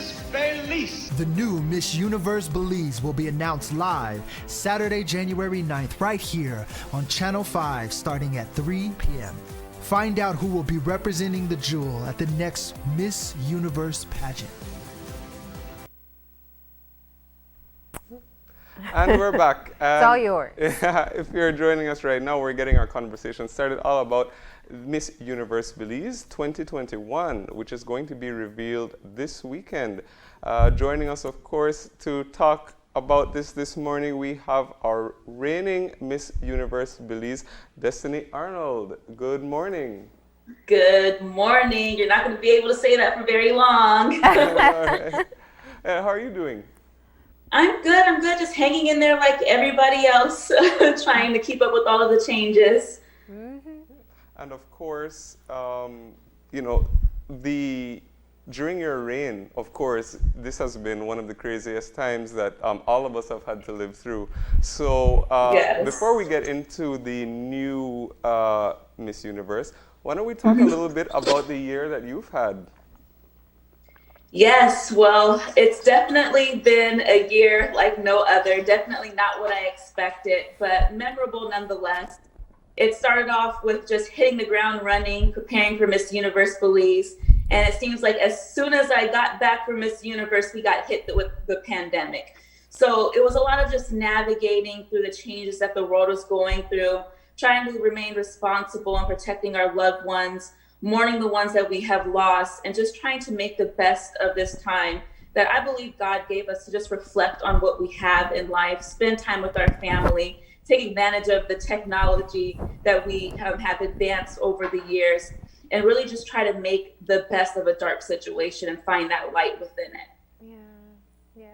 Miss Belize. The new Miss Universe Belize will be announced live Saturday, January 9th, right here on Channel 5, starting at 3 p.m. Find out who will be representing the jewel at the next Miss Universe pageant. And we're back. It's all yours. If you're joining us right now, we're getting our conversation started all about Miss Universe Belize 2021, which is going to be revealed this weekend. Joining us, of course, to talk about this morning, we have our reigning Miss Universe Belize, Destiny Arnold. Good morning. Good morning. You're not going to be able to say that for very long. All right. How are you doing? I'm good. Just hanging in there like everybody else, trying to keep up with all of the changes. Mm-hmm. And of course, during your reign, of course, this has been one of the craziest times that all of us have had to live through. So yes. Before we get into the new Miss Universe, why don't we talk a little bit about the year that you've had? Yes, well, it's definitely been a year like no other. Definitely not what I expected, but memorable nonetheless. It started off with just hitting the ground running, preparing for Miss Universe Belize. And it seems like as soon as I got back from Miss Universe, we got hit with the pandemic. So it was a lot of just navigating through the changes that the world was going through, trying to remain responsible and protecting our loved ones, mourning the ones that we have lost, and just trying to make the best of this time that I believe God gave us to just reflect on what we have in life, spend time with our family, take advantage of the technology that we have advanced over the years, and really just try to make the best of a dark situation and find that light within it. Yeah.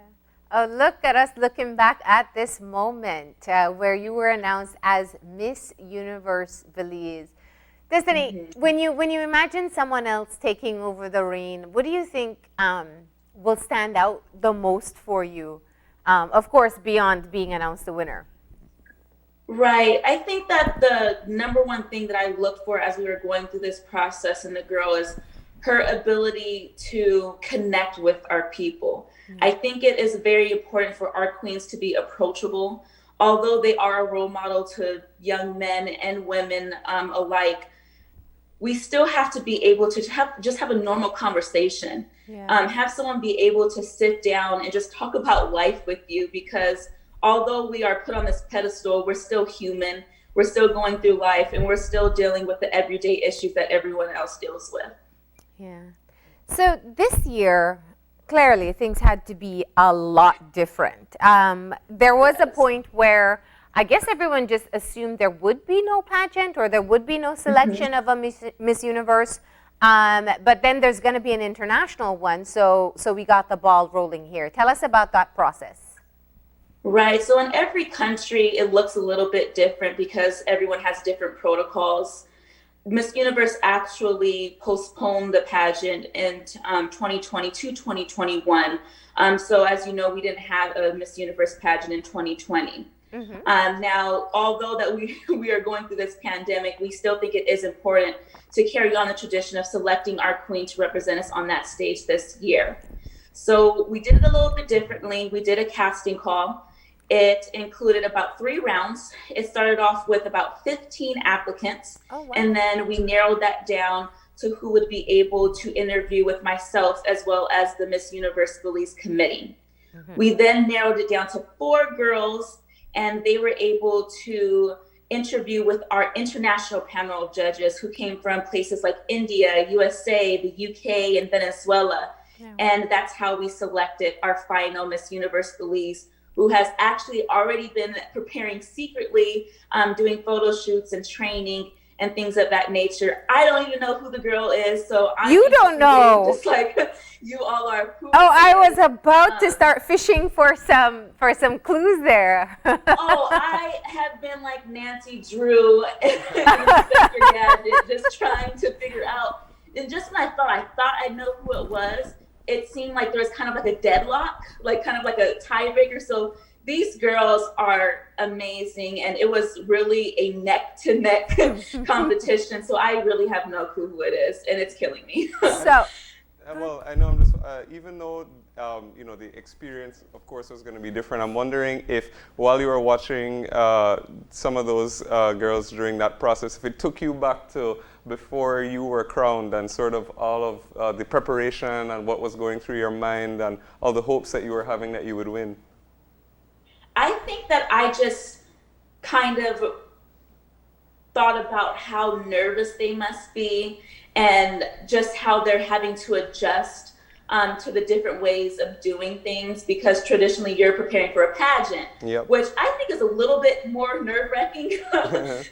Oh, look at us looking back at this moment where you were announced as Miss Universe Belize. Destiny, when you imagine someone else taking over the reign, what do you think will stand out the most for you? Of course, beyond being announced the winner. Right. I think that the number one thing that I looked for as we were going through this process in the girl is her ability to connect with our people. Mm-hmm. I think it is very important for our queens to be approachable. Although they are a role model to young men and women alike, we still have to be able to have a normal conversation. Yeah. Have someone be able to sit down and just talk about life with you, because although we are put on this pedestal, we're still human. We're still going through life, and we're still dealing with the everyday issues that everyone else deals with. Yeah. So this year, clearly things had to be a lot different. There was a point where I guess everyone just assumed there would be no pageant or there would be no selection of a Miss Universe. But then there's going to be an international one. So we got the ball rolling here. Tell us about that process. Right. So in every country, it looks a little bit different because everyone has different protocols. Miss Universe actually postponed the pageant in 2020 to 2021. So as you know, we didn't have a Miss Universe pageant in 2020. Mm-hmm. Now, although that we are going through this pandemic, we still think it is important to carry on the tradition of selecting our queen to represent us on that stage this year. So we did it a little bit differently. We did a casting call. It included about 3 rounds. It started off with about 15 applicants. Oh, wow. And then we narrowed that down to who would be able to interview with myself as well as the Miss Universe Belize committee. Mm-hmm. We then narrowed it down to 4 girls, and they were able to interview with our international panel of judges who came from places like India, USA, the UK, and Venezuela. Yeah. And that's how we selected our final Miss Universe Belize, who has actually already been preparing secretly, doing photo shoots and training and things of that nature. I don't even know who the girl is, so you don't know, just like you all are. I was about to start fishing for some clues there. I have been like Nancy Drew and Inspector Gadget, just trying to figure out. And just when I thought I know who it was, it seemed like there was kind of like a deadlock, like kind of like a tiebreaker. So these girls are amazing, and it was really a neck-to-neck competition. So I really have no clue who it is, and it's killing me. So Well, I know I'm just, even though, you know, the experience, of course, was going to be different, I'm wondering if while you were watching some of those girls during that process, if it took you back to before you were crowned and sort of all of the preparation and what was going through your mind and all the hopes that you were having that you would win. I think that I just kind of thought about how nervous they must be and just how they're having to adjust to the different ways of doing things, because traditionally you're preparing for a pageant, Yep. which I think is a little bit more nerve-wracking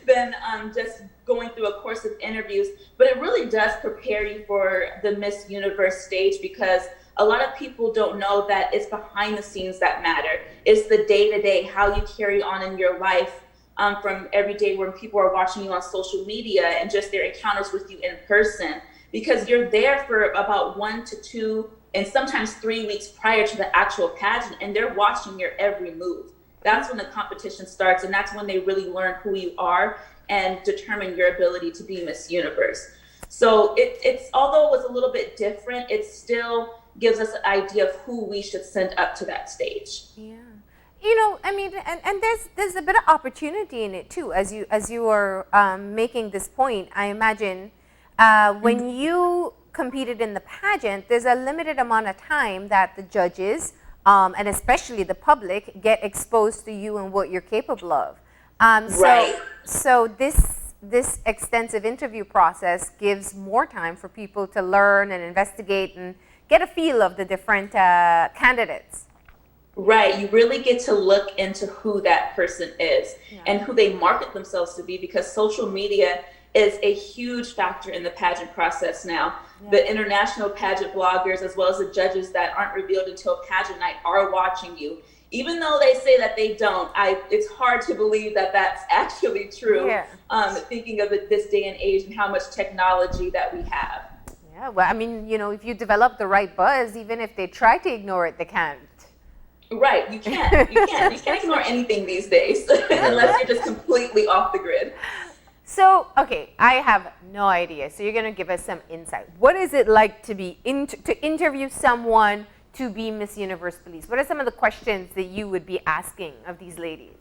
than just going through a course of interviews. But it really does prepare you for the Miss Universe stage, because a lot of people don't know that it's behind the scenes that matter. It's the day-to-day, how you carry on in your life, from every day when people are watching you on social media and just their encounters with you in person, because you're there for about 1 to 2 and sometimes 3 weeks prior to the actual pageant, and they're watching your every move. That's when the competition starts, and that's when they really learn who you are and determine your ability to be Miss Universe. So it's although it was a little bit different, it still gives us an idea of who we should send up to that stage. Yeah. You know, I mean, and there's a bit of opportunity in it too. As you are making this point, I imagine when you competed in the pageant, there's a limited amount of time that the judges and especially the public get exposed to you and what you're capable of. Right. So this extensive interview process gives more time for people to learn and investigate and get a feel of the different candidates. Right. You really get to look into who that person is and who they market themselves to be, because social media is a huge factor in the pageant process now. Yeah. The international pageant bloggers, as well as the judges that aren't revealed until pageant night, are watching you. Even though they say that they don't, it's hard to believe that that's actually true. Yeah. Thinking of it this day and age and how much technology that we have. Yeah, well, I mean, you know, if you develop the right buzz, even if they try to ignore it, they can't. Right, you can't. You can't ignore anything these days unless you're just completely off the grid. So, okay, I have no idea. So you're going to give us some insight. What is it like to be to interview someone to be Miss Universe Belize? What are some of the questions that you would be asking of these ladies?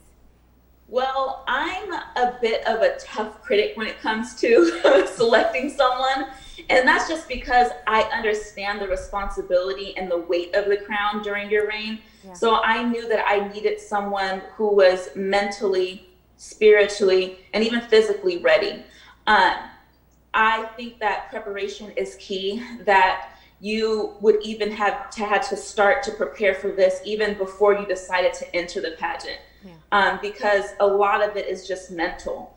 Well, I'm a bit of a tough critic when it comes to selecting someone. And that's just because I understand the responsibility and the weight of the crown during your reign. Yeah. So I knew that I needed someone who was mentally, spiritually, and even physically ready. I think that preparation is key, that you would even have to start to prepare for this even before you decided to enter the pageant. Yeah. Because a lot of it is just mental.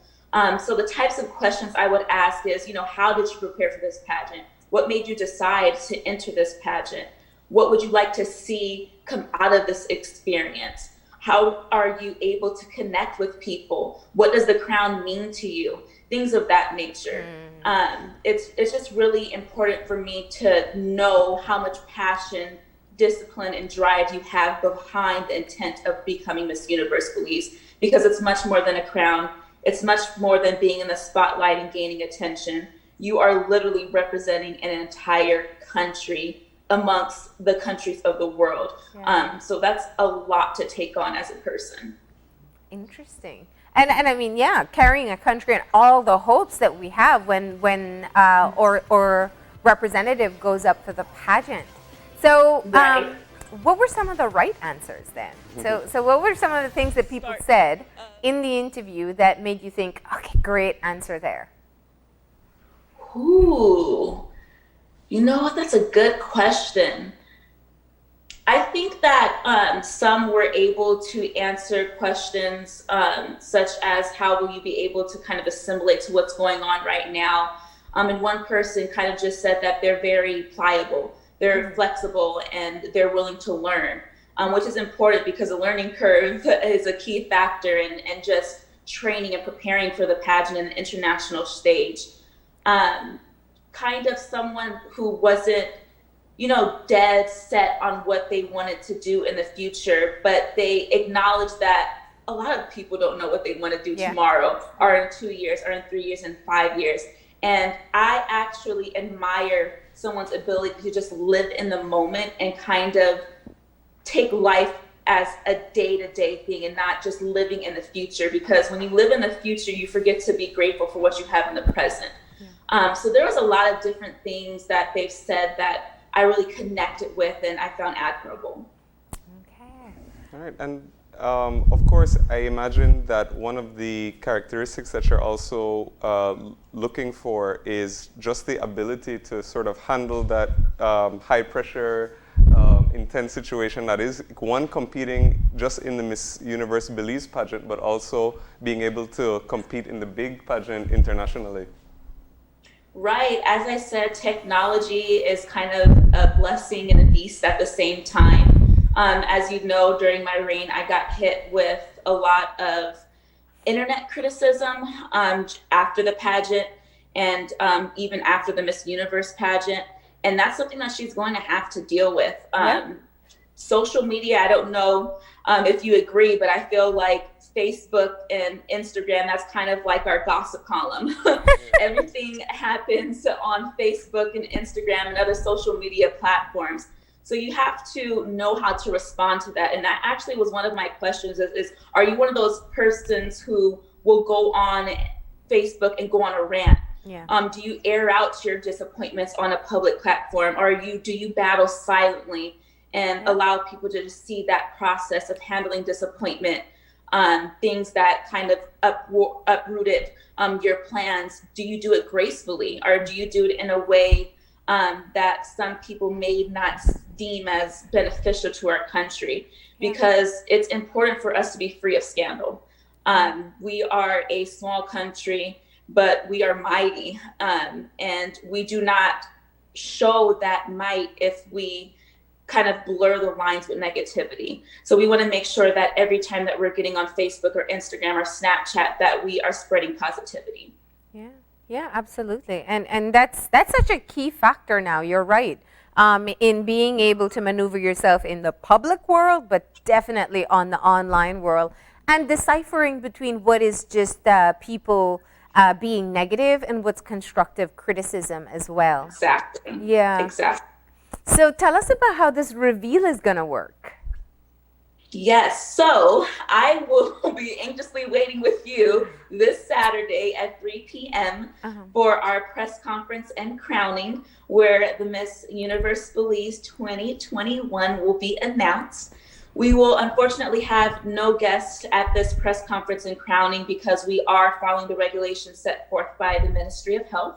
So the types of questions I would ask is, you know, how did you prepare for this pageant? What made you decide to enter this pageant? What would you like to see come out of this experience? How are you able to connect with people? What does the crown mean to you? Things of that nature. It's just really important for me to know how much passion, discipline, and drive you have behind the intent of becoming Miss Universe Belize, because it's much more than a crown. It's much more than being in the spotlight and gaining attention. You are literally representing an entire country amongst the countries of the world. Yeah. So that's a lot to take on as a person. Interesting. And I mean, yeah, carrying a country and all the hopes that we have when or representative goes up for the pageant. So right. What were some of the right answers then? So what were some of the things that people said in the interview that made you think, okay, great answer there? Ooh, you know what? That's a good question. I think that some were able to answer questions such as how will you be able to kind of assimilate to what's going on right now. And one person kind of just said that they're very pliable. They're flexible and they're willing to learn, which is important because the learning curve is a key factor in just training and preparing for the pageant and the international stage. Kind of someone who wasn't, you know, dead set on what they wanted to do in the future, but they acknowledge that a lot of people don't know what they want to do tomorrow or in 2 years or in 3 years and 5 years. And I actually admire someone's ability to just live in the moment and kind of take life as a day-to-day thing and not just living in the future, because when you live in the future, you forget to be grateful for what you have in the present. So there was a lot of different things that they've said that I really connected with and I found admirable. Okay. All right, and of course, I imagine that one of the characteristics that you're also looking for is just the ability to sort of handle that high pressure, intense situation that is, one, competing just in the Miss Universe Belize pageant, but also being able to compete in the big pageant internationally. Right. As I said, technology is kind of a blessing and a beast at the same time. As you know, during my reign, I got hit with a lot of internet criticism after the pageant and even after the Miss Universe pageant. And that's something that she's going to have to deal with. Social media, I don't know if you agree, but I feel like Facebook and Instagram, that's kind of like our gossip column. Everything happens on Facebook and Instagram and other social media platforms. So you have to know how to respond to that. And that actually was one of my questions is are you one of those persons who will go on Facebook and go on a rant? Do you air out your disappointments on a public platform, or do you battle silently and allow people to just see that process of handling disappointment, things that kind of uprooted your plans? Do you do it gracefully, or do you do it in a way that some people may not deem as beneficial to our country? Because it's important for us to be free of scandal. We are a small country, but we are mighty, and we do not show that might if we kind of blur the lines with negativity. So we want to make sure that every time that we're getting on Facebook or Instagram or Snapchat, that we are spreading positivity. Yeah, absolutely. And that's such a key factor now. You're right. In being able to maneuver yourself in the public world, but definitely on the online world, and deciphering between what is just people being negative and what's constructive criticism as well. Exactly. Yeah. Exactly. So tell us about how this reveal is going to work. Yes, so I will be anxiously waiting with you this Saturday at 3 p.m. For our press conference and crowning, where the Miss Universe Belize 2021 will be announced. We will unfortunately have no guests at this press conference and crowning because we are following the regulations set forth by the Ministry of Health.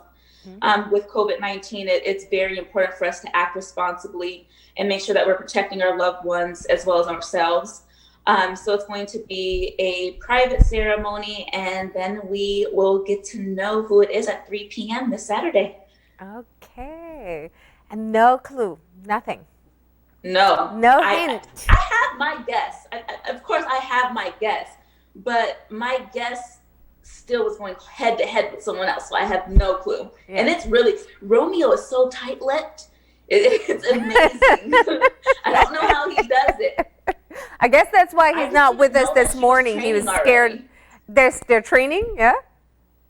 With COVID-19, it's very important for us to act responsibly and make sure that we're protecting our loved ones as well as ourselves. So it's going to be a private ceremony, and then we will get to know who it is at 3 p.m. this Saturday. Okay. And no clue, nothing. No hint. I have my guess. Of course, I have my guess, but my guess still was going head to head with someone else, so I have no clue. And it's really, Romeo is so tight-lipped. It's amazing. I don't know how he does it. I guess that's why he's not with us this morning. He was scared. Already. They're training, yeah?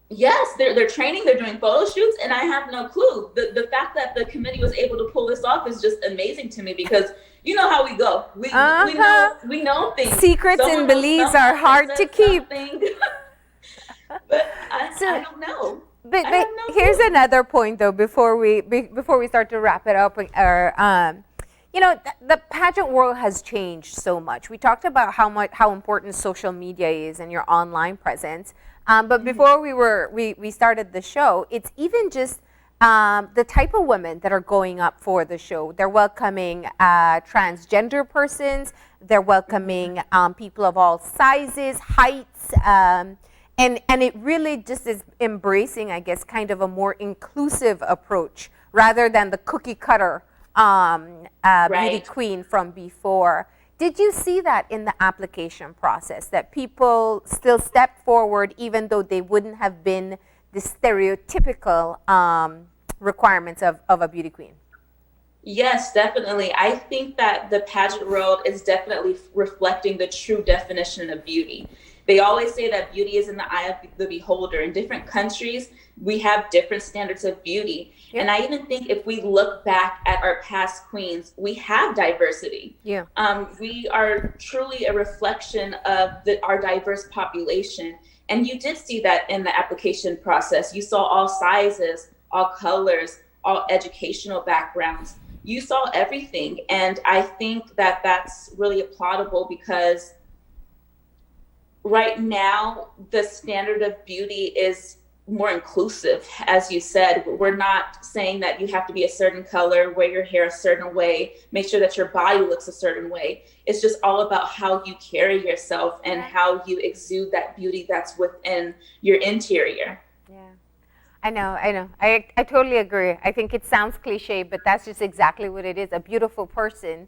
Yes, they're training, they're doing photo shoots, and I have no clue. The fact that the committee was able to pull this off is just amazing to me, because you know how we go. We know things. Secrets in Belize are hard to keep. But I don't know. But here's another point, though, before we start to wrap it up. The pageant world has changed so much. We talked about how important social media is and your online presence. But before we started the show, it's even just the type of women that are going up for the show. They're welcoming transgender persons. They're welcoming people of all sizes, heights. And it really just is embracing, I guess, kind of a more inclusive approach rather than the cookie cutter beauty queen from before. Did you see that in the application process, that people still step forward even though they wouldn't have been the stereotypical requirements of a beauty queen? Yes, definitely. I think that the pageant world is definitely reflecting the true definition of beauty. They always say that beauty is in the eye of the beholder. In different countries, we have different standards of beauty. Yeah. And I even think if we look back at our past queens, we have diversity. Yeah. We are truly a reflection of our diverse population. And you did see that in the application process. You saw all sizes, all colors, all educational backgrounds. You saw everything. And I think that that's really applaudable, because right now the standard of beauty is more inclusive. As you said, we're not saying that you have to be a certain color, wear your hair a certain way, make sure that your body looks a certain way. It's just all about how you carry yourself and how you exude that beauty that's within your interior. Yeah, I know. I totally agree. I think it sounds cliche, but that's just exactly what it is. A beautiful person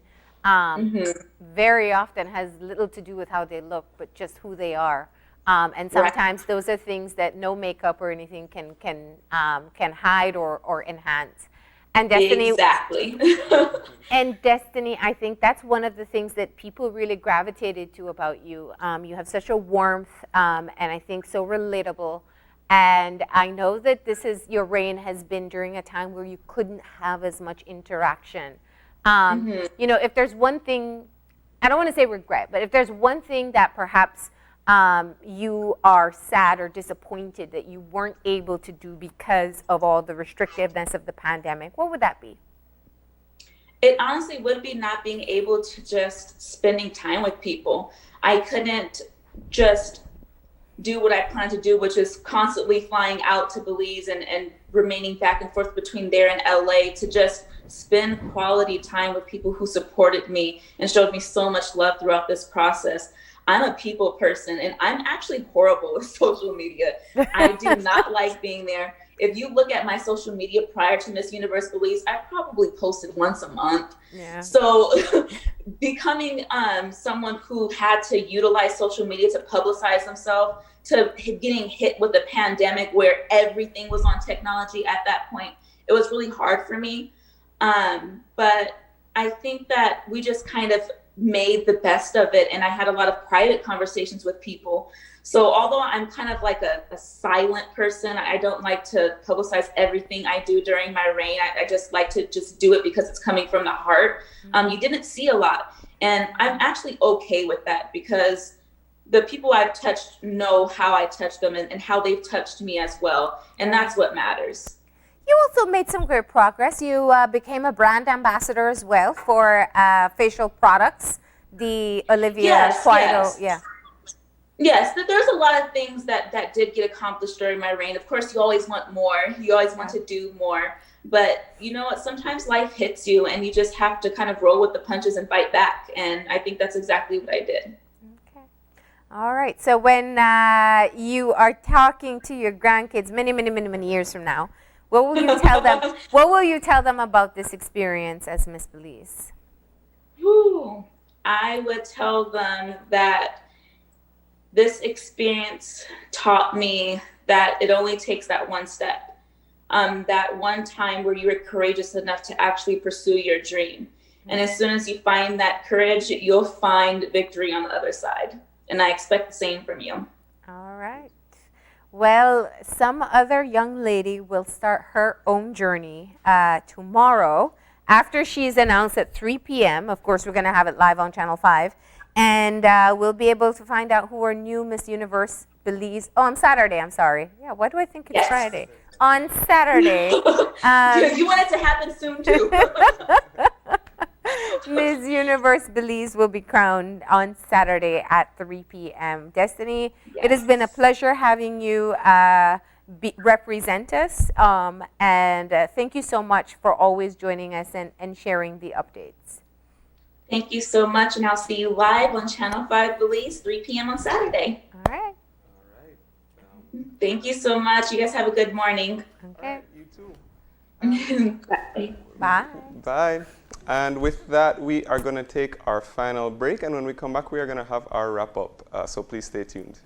very often has little to do with how they look, but just who they are. And sometimes those are things that no makeup or anything can hide or enhance. And Destiny, exactly. and Destiny, I think that's one of the things that people really gravitated to about you. You have such a warmth, and I think so relatable. And I know that your reign has been during a time where you couldn't have as much interaction. You know, if there's one thing, I don't want to say regret, but if there's one thing that perhaps you are sad or disappointed that you weren't able to do because of all the restrictiveness of the pandemic, what would that be? It honestly would be not being able to just spending time with people. I couldn't just do what I plan to do, which is constantly flying out to Belize and remaining back and forth between there and LA to just spend quality time with people who supported me and showed me so much love throughout this process. I'm a people person, and I'm actually horrible with social media. I do not like being there. If you look at my social media prior to Miss Universe Belize, I probably posted once a month. Yeah. So becoming someone who had to utilize social media to publicize themselves, to getting hit with a pandemic where everything was on technology at that point, it was really hard for me. But I think that we just kind of made the best of it. And I had a lot of private conversations with people. So although I'm kind of like a silent person, I don't like to publicize everything I do during my reign. I just like to just do it because it's coming from the heart. You didn't see a lot. And I'm actually okay with that, because the people I've touched know how I touched them and how they've touched me as well. And that's what matters. You also made some great progress. You became a brand ambassador as well for facial products, the Olivia Cuoto. Yes, there's a lot of things that did get accomplished during my reign. Of course, you always want more. You always want to do more. But you know what? Sometimes life hits you and you just have to kind of roll with the punches and fight back. And I think that's exactly what I did. Okay. All right. So when you are talking to your grandkids many years from now, what will you tell them? What will you tell them about this experience as Miss Belize? I would tell them that this experience taught me that it only takes that one step, that one time where you were courageous enough to actually pursue your dream. And as soon as you find that courage, you'll find victory on the other side. And I expect the same from you. All right. Well, some other young lady will start her own journey tomorrow after she's announced at 3 p.m. Of course, we're going to have it live on Channel 5. And we'll be able to find out who our new Miss Universe Belize. Oh, on Saturday. I'm sorry. Yeah, why do I think it's Friday? On Saturday. You want it to happen soon, too. Miss Universe Belize will be crowned on Saturday at 3 p.m. Destiny, it has been a pleasure having you represent us. And thank you so much for always joining us and sharing the updates. Thank you so much, and I'll see you live on Channel 5 Belize, 3 p.m. on Saturday. All right. Thank you so much. You guys have a good morning. Okay. You too. Bye. Bye. Bye. And with that, we are going to take our final break. And when we come back, we are going to have our wrap up. So please stay tuned.